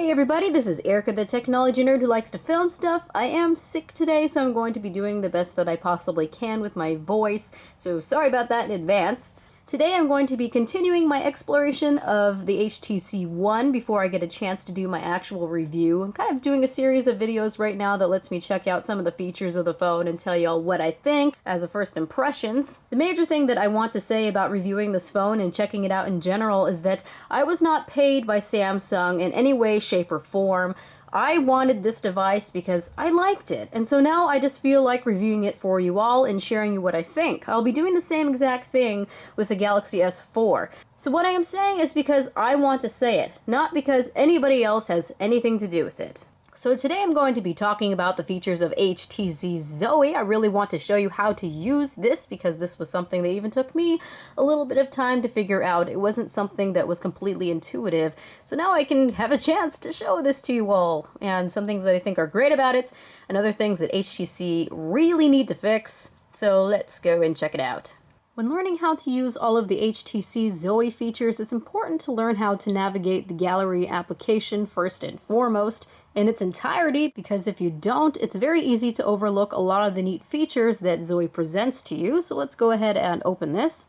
Hey everybody, this is Erica, the technology nerd who likes to film stuff. I am sick today, so I'm going to be doing the best that I possibly can with my voice, so sorry about that in advance. Today I'm going to be continuing my exploration of the HTC One before I get a chance to do my actual review. I'm kind of doing a series of videos right now that lets me check out some of the features of the phone and tell y'all what I think as a first impressions. The major thing that I want to say about reviewing this phone and checking it out in general is that I was not paid by Samsung in any way, shape, or form. I wanted this device because I liked it, and so now I just feel like reviewing it for you all and sharing you what I think. I'll be doing the same exact thing with the Galaxy S4. So what I am saying is because I want to say it, not because anybody else has anything to do with it. So today I'm going to be talking about the features of HTC Zoe. I really want to show you how to use this because this was something that even took me a little bit of time to figure out. It wasn't something that was completely intuitive. So now I can have a chance to show this to you all. And some things that I think are great about it, and other things that HTC really need to fix. So let's go and check it out. When learning how to use all of the HTC Zoe features, it's important to learn how to navigate the gallery application first and foremost in its entirety, because if you don't, it's very easy to overlook a lot of the neat features that Zoe presents to you. So let's go ahead and open this.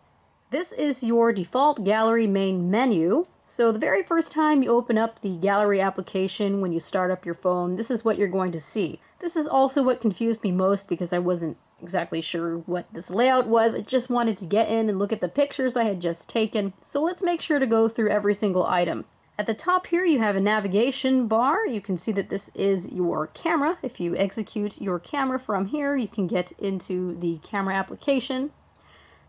This is your default gallery main menu. So the very first time you open up the gallery application when you start up your phone, this is what you're going to see. This is also what confused me most because I wasn't exactly sure what this layout was. I just wanted to get in and look at the pictures I had just taken. So let's make sure to go through every single item. At the top here you have a navigation bar. You can see that this is your camera. If you execute your camera from here, you can get into the camera application.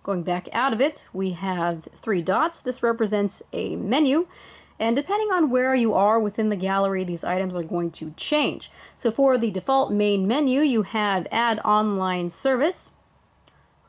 Going back out of it, we have 3 dots. This represents a menu. And depending on where you are within the gallery, these items are going to change. So for the default main menu, you have Add Online Service.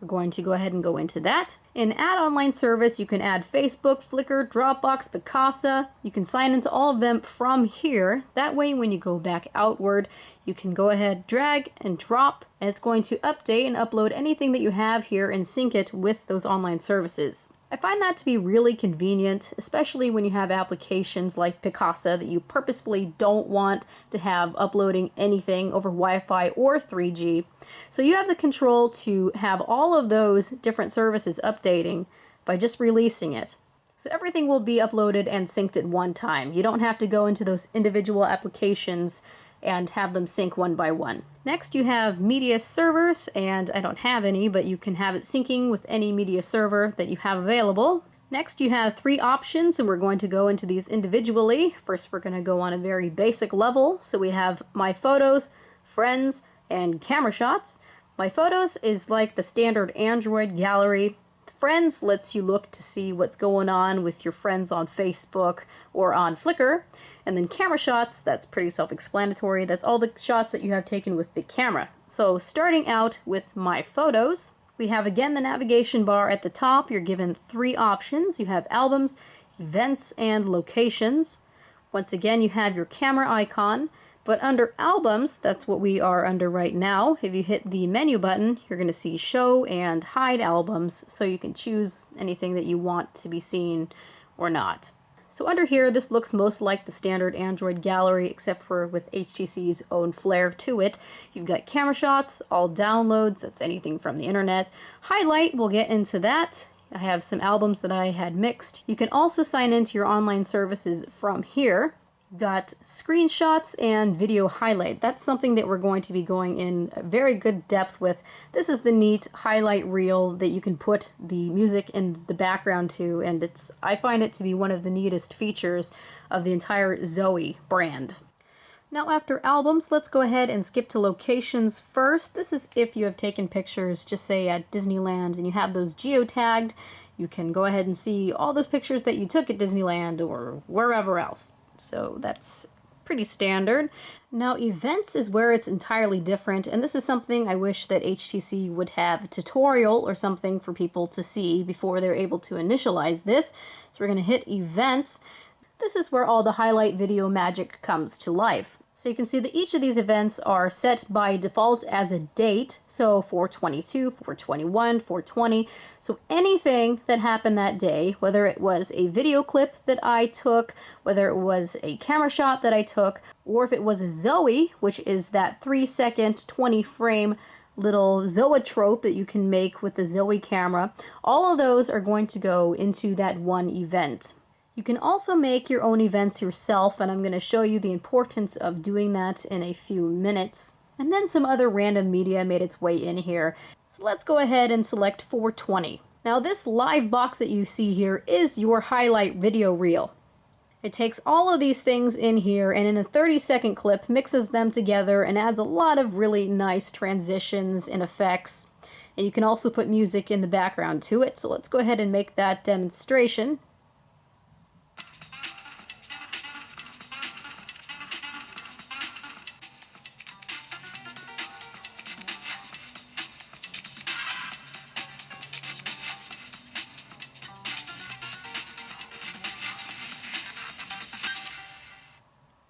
We're going to go ahead and go into that. In Add Online Service, you can add Facebook, Flickr, Dropbox, Picasa. You can sign into all of them from here. That way, when you go back outward, you can go ahead, drag and drop, and it's going to update and upload anything that you have here and sync it with those online services. I find that to be really convenient, especially when you have applications like Picasa that you purposefully don't want to have uploading anything over Wi-Fi or 3G. So you have the control to have all of those different services updating by just releasing it. So everything will be uploaded and synced at one time. You don't have to go into those individual applications and have them sync one by one. Next you have media servers, and I don't have any, but you can have it syncing with any media server that you have available. Next you have 3 options, and we're going to go into these individually. First we're going to go on a very basic level. So we have My Photos, Friends, and Camera Shots. My Photos is like the standard Android gallery. Friends lets you look to see what's going on with your friends on Facebook or on Flickr. And then Camera Shots, that's pretty self-explanatory. That's all the shots that you have taken with the camera. So starting out with My Photos, we have again the navigation bar at the top. You're given 3 options. You have Albums, Events, and Locations. Once again, you have your camera icon. But under Albums, that's what we are under right now. If you hit the menu button, you're going to see Show and Hide Albums, so you can choose anything that you want to be seen or not. So under here, this looks most like the standard Android gallery, except for with HTC's own flair to it. You've got Camera Shots, all downloads, that's anything from the internet. Highlight, we'll get into that. I have some albums that I had mixed. You can also sign into your online services from here. Got screenshots and video highlight. That's something that we're going to be going in very good depth with. This is the neat highlight reel that you can put the music in the background to, and I find it to be one of the neatest features of the entire Zoe brand. Now after albums, let's go ahead and skip to locations first. This is if you have taken pictures, just say at Disneyland, and you have those geotagged. You can go ahead and see all those pictures that you took at Disneyland or wherever else. So that's pretty standard. Now events is where it's entirely different, and this is something I wish that HTC would have a tutorial or something for people to see before they're able to initialize this. So we're going to hit events. This is where all the highlight video magic comes to life. So you can see that each of these events are set by default as a date. So 422, 421, 420. So anything that happened that day, whether it was a video clip that I took, whether it was a camera shot that I took, or if it was a Zoe, which is that 3-second, 20-frame little zoetrope that you can make with the Zoe camera, all of those are going to go into that one event. You can also make your own events yourself, and I'm going to show you the importance of doing that in a few minutes. And then some other random media made its way in here. So let's go ahead and select 420. Now this live box that you see here is your highlight video reel. It takes all of these things in here and in a 30-second clip mixes them together and adds a lot of really nice transitions and effects. And you can also put music in the background to it. So let's go ahead and make that demonstration.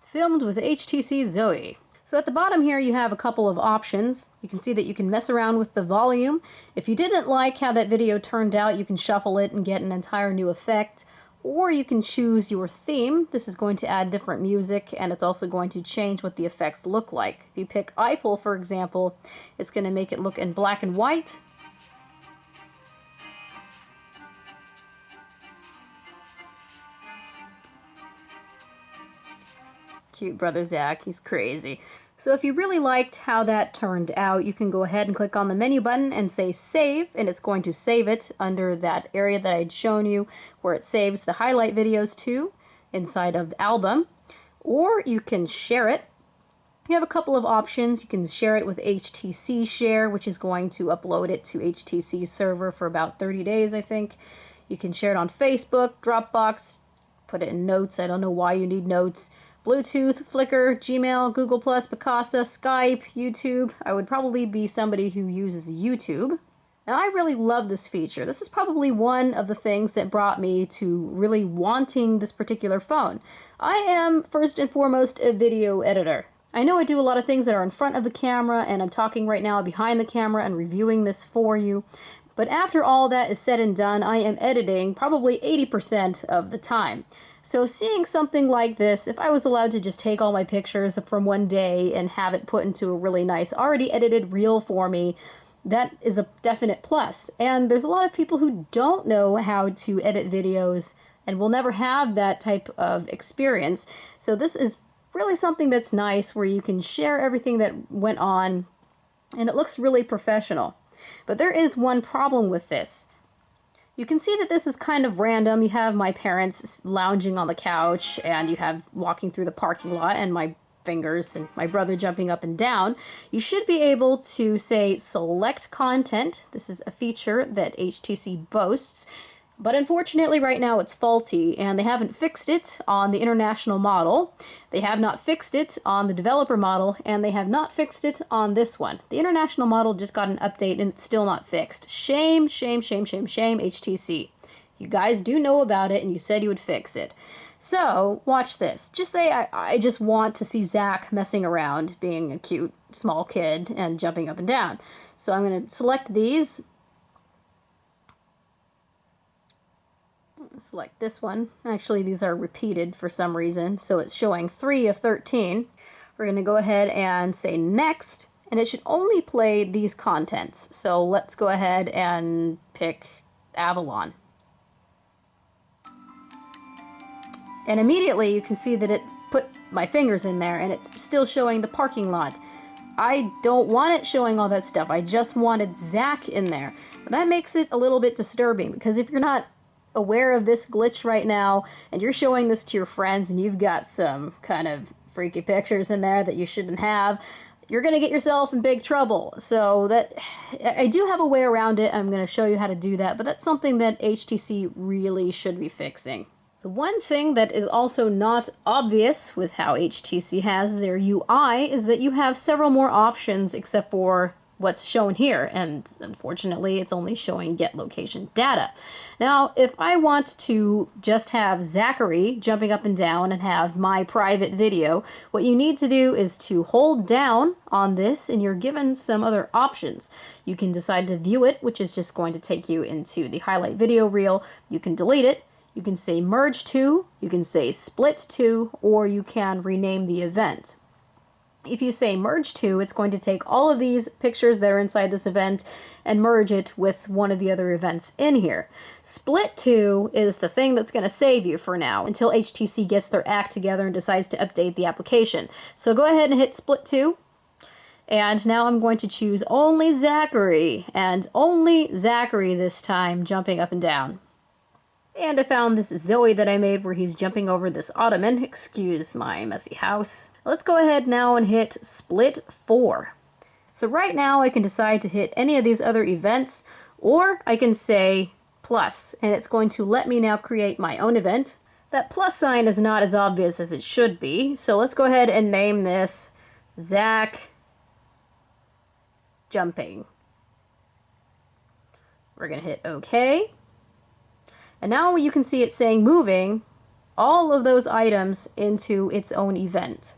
Filmed with HTC Zoe. So at the bottom here you have a couple of options. You can see that you can mess around with the volume. If you didn't like how that video turned out, you can shuffle it and get an entire new effect. Or you can choose your theme. This is going to add different music, and it's also going to change what the effects look like. If you pick Eiffel, for example, it's going to make it look in black and white. Cute brother Zach, he's crazy. So if you really liked how that turned out, you can go ahead and click on the menu button and say save, and it's going to save it under that area that I'd shown you where it saves the highlight videos to inside of the album. Or you can share it. You have a couple of options. You can share it with HTC Share, which is going to upload it to HTC server for about 30 days, I think. You can share it on Facebook, Dropbox, put it in notes. I don't know why you need notes. Bluetooth, Flickr, Gmail, Google+, Picasa, Skype, YouTube. I would probably be somebody who uses YouTube. Now I really love this feature. This is probably one of the things that brought me to really wanting this particular phone. I am, first and foremost, a video editor. I know I do a lot of things that are in front of the camera, and I'm talking right now behind the camera and reviewing this for you. But after all that is said and done, I am editing probably 80% of the time. So seeing something like this, if I was allowed to just take all my pictures from one day and have it put into a really nice, already edited reel for me, that is a definite plus. And there's a lot of people who don't know how to edit videos and will never have that type of experience. So this is really something that's nice where you can share everything that went on and it looks really professional. But there is one problem with this. You can see that this is kind of random. You have my parents lounging on the couch, and you have walking through the parking lot, and my fingers, and my brother jumping up and down. You should be able to say select content. This is a feature that HTC boasts, but unfortunately right now it's faulty, and they haven't fixed it on the international model. They have not fixed it on the developer model, and they have not fixed it on this one. The international model just got an update and it's still not fixed. Shame, shame, shame, shame, shame, HTC. You guys do know about it and you said you would fix it. So, watch this. Just say I just want to see Zach messing around, being a cute small kid and jumping up and down. So I'm going to select these. Select this one. Actually, these are repeated for some reason, so it's showing 3 of 13. We're going to go ahead and say next, and it should only play these contents. So let's go ahead and pick Avalon. And immediately you can see that it put my fingers in there, and it's still showing the parking lot. I don't want it showing all that stuff. I just wanted Zach in there. But that makes it a little bit disturbing, because if you're not aware of this glitch right now, and you're showing this to your friends, and you've got some kind of freaky pictures in there that you shouldn't have, you're going to get yourself in big trouble. So that I do have a way around it. I'm going to show you how to do that, but that's something that HTC really should be fixing. The one thing that is also not obvious with how HTC has their UI is that you have several more options except for what's shown here, and unfortunately it's only showing get location data. Now if I want to just have Zachary jumping up and down and have my private video, what you need to do is to hold down on this and you're given some other options. You can decide to view it, which is just going to take you into the highlight video reel. You can delete it, you can say merge to, you can say split to, or you can rename the event. If you say merge to, it's going to take all of these pictures that are inside this event and merge it with one of the other events in here. Split to is the thing that's going to save you for now until HTC gets their act together and decides to update the application. So go ahead and hit split to. And now I'm going to choose only Zachary, and only Zachary this time, jumping up and down. And I found this Zoe that I made where he's jumping over this ottoman. Excuse my messy house. Let's go ahead now and hit split 4. So right now I can decide to hit any of these other events, or I can say plus, and it's going to let me now create my own event. That plus sign is not as obvious as it should be, so let's go ahead and name this Zach Jumping. We're gonna hit OK. And now you can see it saying moving all of those items into its own event.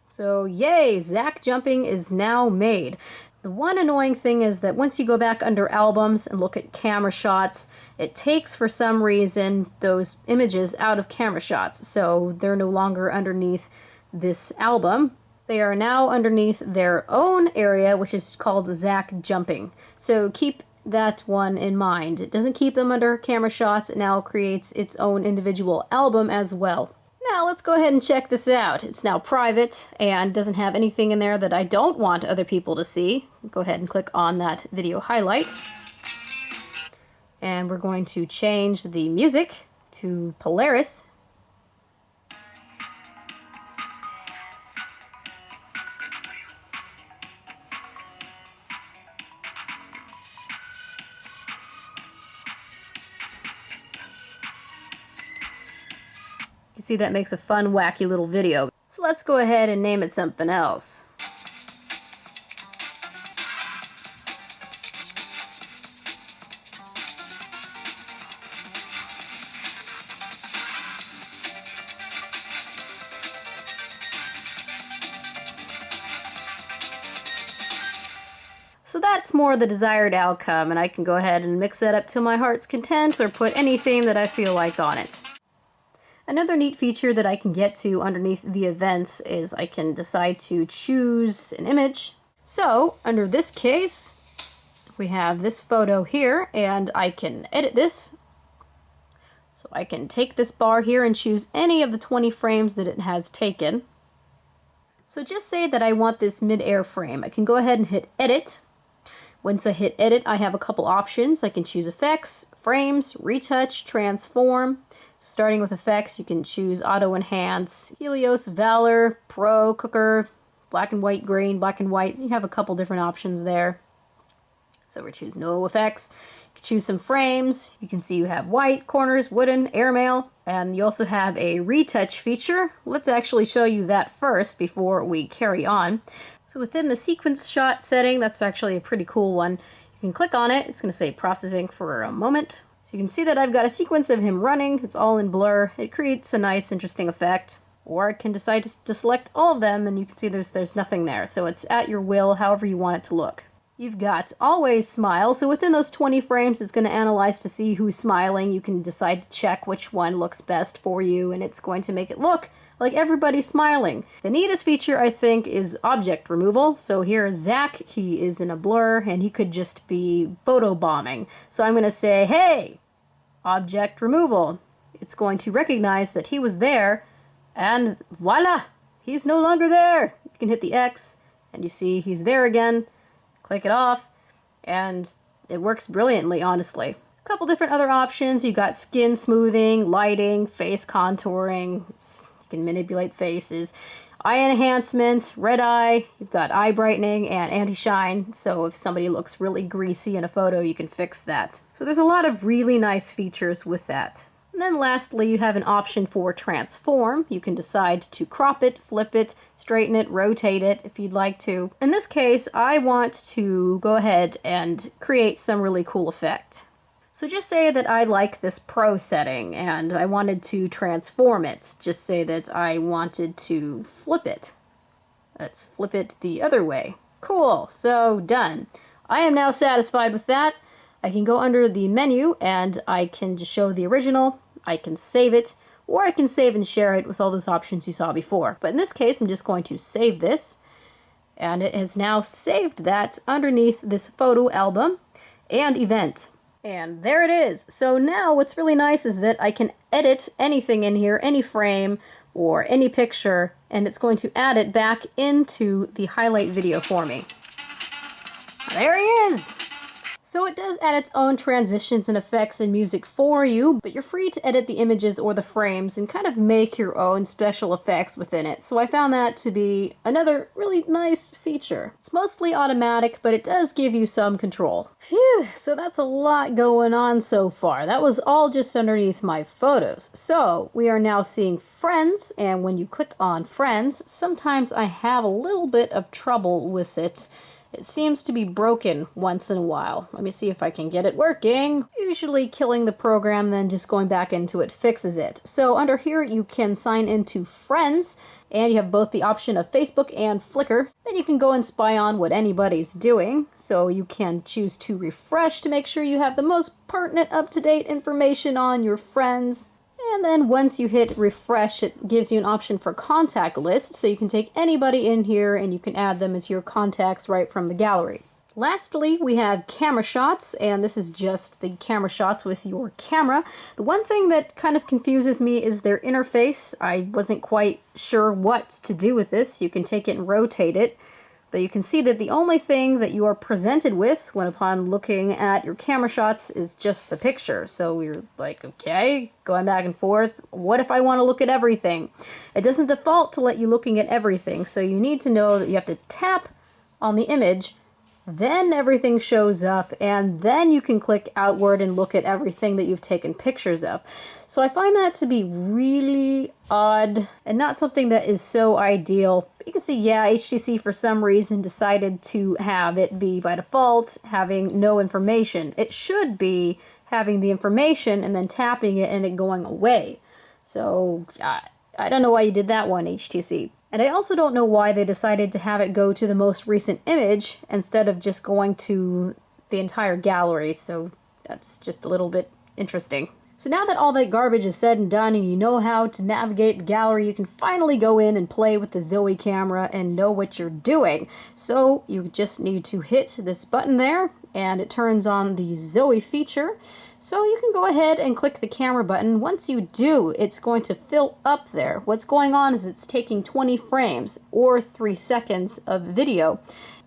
So yay, Zach Jumping is now made. The one annoying thing is that once you go back under albums and look at camera shots, it takes for some reason those images out of camera shots. So they're no longer underneath this album. They are now underneath their own area, which is called Zach Jumping. So keep that one in mind. It doesn't keep them under camera shots. It now creates its own individual album as well. Now let's go ahead and check this out. It's now private and doesn't have anything in there that I don't want other people to see. Go ahead and click on that video highlight. And we're going to change the music to Polaris. You see that makes a fun, wacky little video. So let's go ahead and name it something else. So that's more the desired outcome, and I can go ahead and mix that up to my heart's content or put any theme that I feel like on it. Another neat feature that I can get to underneath the events is I can decide to choose an image. So under this case, we have this photo here, and I can edit this. So I can take this bar here and choose any of the 20 frames that it has taken. So just say that I want this mid-air frame. I can go ahead and hit edit. Once I hit edit, I have a couple options. I can choose effects, frames, retouch, transform. Starting with effects, you can choose Auto Enhance, Helios, Valor, Pro, Cooker, Black and White, Green, Black and White. You have a couple different options there. So we choose No Effects. You can choose some frames. You can see you have white, corners, wooden, airmail, and you also have a retouch feature. Let's actually show you that first before we carry on. So within the sequence shot setting, that's actually a pretty cool one. You can click on it. It's going to say processing for a moment. So you can see that I've got a sequence of him running. It's all in blur. It creates a nice, interesting effect. Or I can decide to select all of them, and you can see there's nothing there. So it's at your will, however you want it to look. You've got always smile. So within those 20 frames, it's going to analyze to see who's smiling. You can decide to check which one looks best for you, and it's going to make it look like everybody's smiling. The neatest feature, I think, is object removal. So here is Zach. He is in a blur, and he could just be photo bombing. So I'm going to say, hey, object removal. It's going to recognize that he was there, and voila, he's no longer there. You can hit the X, and you see he's there again. Click it off, and it works brilliantly, honestly. A couple different other options. You got skin smoothing, lighting, face contouring. You can manipulate faces. Eye enhancement, red eye. You've got eye brightening and anti-shine. So if somebody looks really greasy in a photo, you can fix that. So there's a lot of really nice features with that. And then lastly, you have an option for transform. You can decide to crop it, flip it, straighten it, rotate it if you'd like to. In this case, I want to go ahead and create some really cool effect. So just say that I like this Pro setting and I wanted to transform it. Just say that I wanted to flip it. Let's flip it the other way. Cool, so done. I am now satisfied with that. I can go under the menu and I can just show the original, I can save it, or I can save and share it with all those options you saw before. But in this case, I'm just going to save this, and it has now saved that underneath this photo album and event. And there it is. So now what's really nice is that I can edit anything in here, any frame or any picture, and it's going to add it back into the highlight video for me. There he is! So it does add its own transitions and effects and music for you, but you're free to edit the images or the frames and kind of make your own special effects within it. So I found that to be another really nice feature. It's mostly automatic, but it does give you some control. Phew, so that's a lot going on so far. That was all just underneath my photos. So we are now seeing friends, and when you click on friends, sometimes I have a little bit of trouble with it. It seems to be broken once in a while. Let me see if I can get it working. Usually killing the program, then just going back into it fixes it. So under here you can sign into Friends, and you have both the option of Facebook and Flickr. Then you can go and spy on what anybody's doing. So you can choose to refresh to make sure you have the most pertinent, up-to-date information on your friends. And then once you hit refresh, it gives you an option for contact list, so you can take anybody in here and you can add them as your contacts right from the gallery. Lastly, we have camera shots, and this is just the camera shots with your camera. The one thing that kind of confuses me is their interface. I wasn't quite sure what to do with this. You can take it and rotate it. But you can see that the only thing that you are presented with when upon looking at your camera shots is just the picture. So you're like, okay, going back and forth. What if I want to look at everything? It doesn't default to let you looking at everything. So you need to know that you have to tap on the image, then everything shows up, and then you can click outward and look at everything that you've taken pictures of. So I find that to be really odd and not something that is so ideal. You can see, yeah, HTC for some reason decided to have it be by default having no information. It should be having the information and then tapping it and it going away. So I don't know why you did that one, HTC. And I also don't know why they decided to have it go to the most recent image instead of just going to the entire gallery, so that's just a little bit interesting. So now that all that garbage is said and done and you know how to navigate the gallery, you can finally go in and play with the Zoe camera and know what you're doing. So you just need to hit this button there and it turns on the Zoe feature. So you can go ahead and click the camera button. Once you do, it's going to fill up there. What's going on is it's taking 20 frames or 3 seconds of video.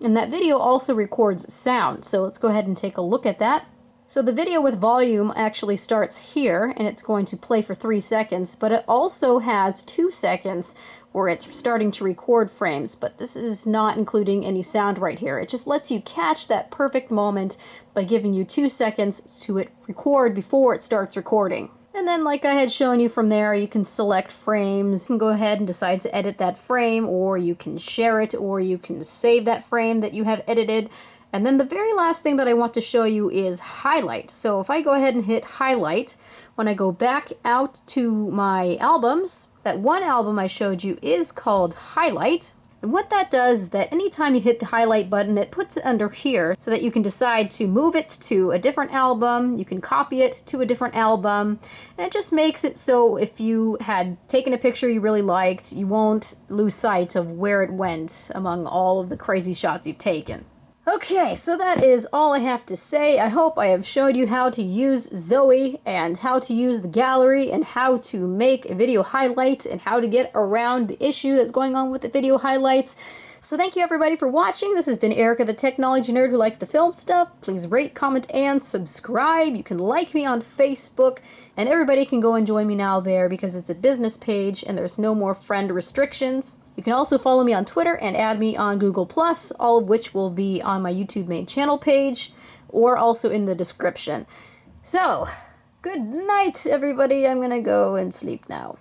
And that video also records sound. So let's go ahead and take a look at that. So the video with volume actually starts here and it's going to play for 3 seconds, but it also has 2 seconds where it's starting to record frames, but this is not including any sound right here. It just lets you catch that perfect moment by giving you 2 seconds to it record before it starts recording. And then like I had shown you from there, you can select frames. You can go ahead and decide to edit that frame, or you can share it, or you can save that frame that you have edited. And then the very last thing that I want to show you is highlight. So if I go ahead and hit highlight, when I go back out to my albums, that one album I showed you is called Highlight. And what that does is that anytime you hit the highlight button, it puts it under here so that you can decide to move it to a different album, you can copy it to a different album, and it just makes it so if you had taken a picture you really liked, you won't lose sight of where it went among all of the crazy shots you've taken. Okay, so that is all I have to say. I hope I have showed you how to use Zoe and how to use the gallery and how to make a video highlight and how to get around the issue that's going on with the video highlights. So thank you everybody for watching. This has been Erica, the technology nerd who likes to film stuff. Please rate, comment, and subscribe. You can like me on Facebook, and everybody can go and join me now there because it's a business page and there's no more friend restrictions. You can also follow me on Twitter and add me on Google+, all of which will be on my YouTube main channel page or also in the description. So, Good night, everybody. I'm gonna go and sleep now.